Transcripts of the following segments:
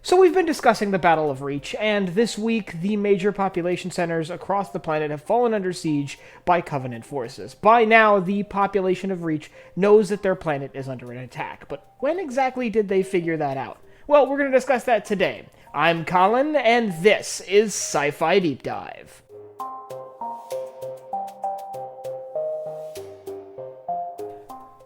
So we've been discussing the Battle of Reach, and this week the major population centers across the planet have fallen under siege by Covenant forces. By now, the population of Reach knows that their planet is under an attack, but when exactly did they figure that out? Well, we're going to discuss that today. I'm Colin, and this is Sci-Fi Deep Dive.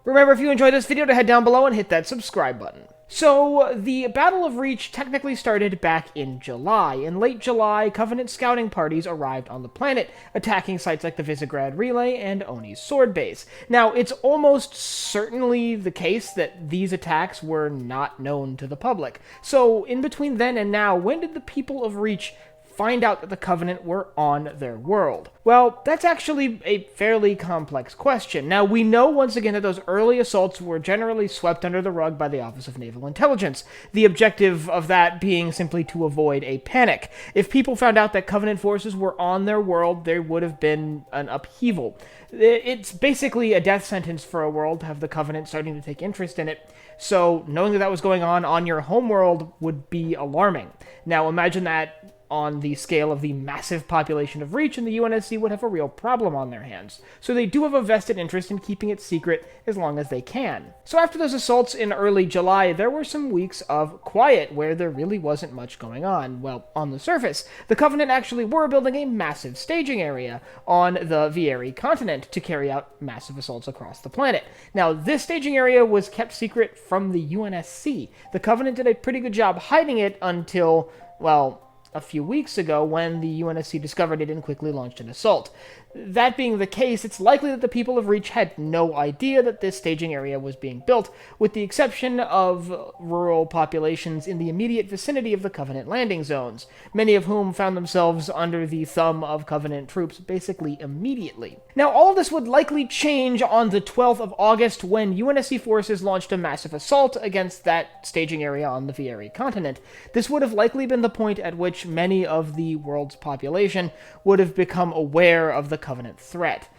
Remember, if you enjoyed this video, to head down below and hit that subscribe button. So, the Battle of Reach technically started back in July. In late July, Covenant scouting parties arrived on the planet, attacking sites like the Visegrad Relay and Oni's Sword Base. Now, it's almost certainly the case that these attacks were not known to the public. So, in between then and now, when did the people of Reach find out that the Covenant were on their world? Well, that's actually a fairly complex question. Now, we know once again that those early assaults were generally swept under the rug by the Office of Naval Intelligence, the objective of that being simply to avoid a panic. If people found out that Covenant forces were on their world, there would have been an upheaval. It's basically a death sentence for a world to have the Covenant starting to take interest in it, so knowing that that was going on your homeworld would be alarming. Now, imagine that on the scale of the massive population of Reach, and the UNSC would have a real problem on their hands. So they do have a vested interest in keeping it secret as long as they can. So after those assaults in early July, there were some weeks of quiet where there really wasn't much going on. Well, on the surface, the Covenant actually were building a massive staging area on the Vieri continent to carry out massive assaults across the planet. Now, this staging area was kept secret from the UNSC. The Covenant did a pretty good job hiding it until, well, a few weeks ago when the UNSC discovered it and quickly launched an assault. That being the case, it's likely that the people of Reach had no idea that this staging area was being built, with the exception of rural populations in the immediate vicinity of the Covenant landing zones, many of whom found themselves under the thumb of Covenant troops basically immediately. Now, all of this would likely change on the 12th of August when UNSC forces launched a massive assault against that staging area on the Vieri continent. This would have likely been the point at which many of the world's population would have become aware of the Covenant threat.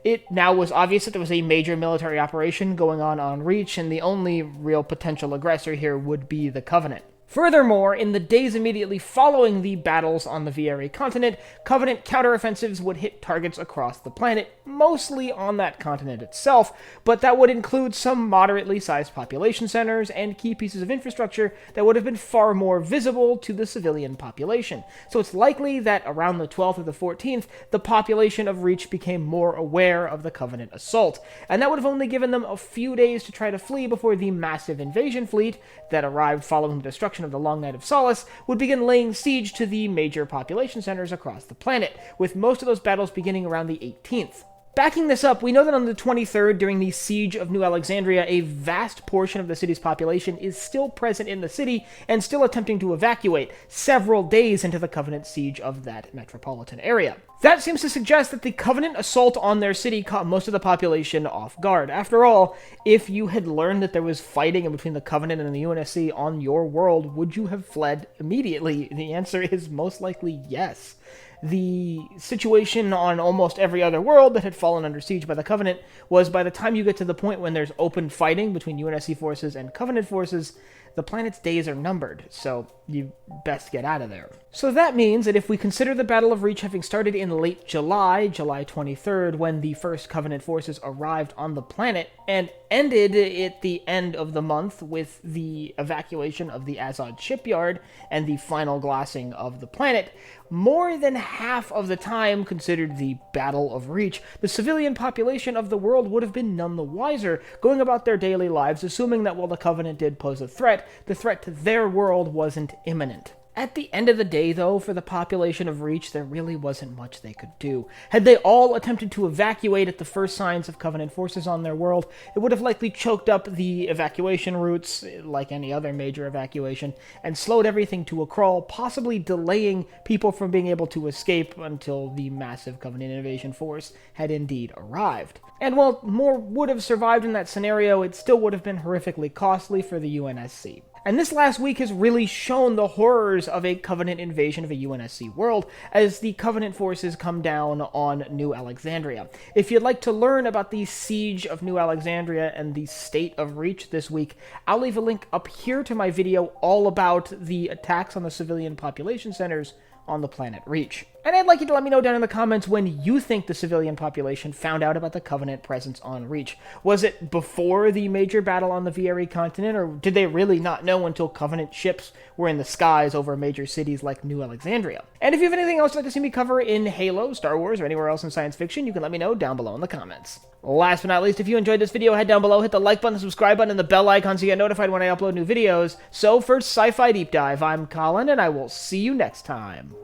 It now was obvious that there was a major military operation going on Reach, and the only real potential aggressor here would be the Covenant. Furthermore, in the days immediately following the battles on the Vieri continent, Covenant counteroffensives would hit targets across the planet, mostly on that continent itself, but that would include some moderately sized population centers and key pieces of infrastructure that would have been far more visible to the civilian population. So it's likely that around the 12th or the 14th, the population of Reach became more aware of the Covenant assault, and that would have only given them a few days to try to flee before the massive invasion fleet that arrived following the destruction of the Long Night of Solace would begin laying siege to the major population centers across the planet, with most of those battles beginning around the 18th. Backing this up, we know that on the 23rd, during the Siege of New Alexandria, a vast portion of the city's population is still present in the city and still attempting to evacuate, several days into the Covenant siege of that metropolitan area. That seems to suggest that the Covenant assault on their city caught most of the population off guard. After all, if you had learned that there was fighting in between the Covenant and the UNSC on your world, would you have fled immediately? The answer is most likely yes. The situation on almost every other world that had fallen under siege by the Covenant was, by the time you get to the point when there's open fighting between UNSC forces and Covenant forces, the planet's days are numbered, so you best get out of there. So that means that if we consider the Battle of Reach having started in late July, July 23rd, when the first Covenant forces arrived on the planet, and ended at the end of the month with the evacuation of the Azad shipyard and the final glassing of the planet, more than half of the time considered the Battle of Reach, the civilian population of the world would have been none the wiser, going about their daily lives assuming that while the Covenant did pose a threat, the threat to their world wasn't imminent. At the end of the day, though, for the population of Reach, there really wasn't much they could do. Had they all attempted to evacuate at the first signs of Covenant forces on their world, it would have likely choked up the evacuation routes, like any other major evacuation, and slowed everything to a crawl, possibly delaying people from being able to escape until the massive Covenant invasion force had indeed arrived. And while more would have survived in that scenario, it still would have been horrifically costly for the UNSC. And this last week has really shown the horrors of a Covenant invasion of a UNSC world as the Covenant forces come down on New Alexandria. If you'd like to learn about the siege of New Alexandria and the state of Reach this week, I'll leave a link up here to my video all about the attacks on the civilian population centers on the planet Reach. And I'd like you to let me know down in the comments when you think the civilian population found out about the Covenant presence on Reach. Was it before the major battle on the VRE continent, or did they really not know until Covenant ships were in the skies over major cities like New Alexandria? And if you have anything else you'd like to see me cover in Halo, Star Wars, or anywhere else in science fiction, you can let me know down below in the comments. Last but not least, if you enjoyed this video, head down below, hit the like button, the subscribe button, and the bell icon so you get notified when I upload new videos. So for Sci-Fi Deep Dive, I'm Colin, and I will see you next time.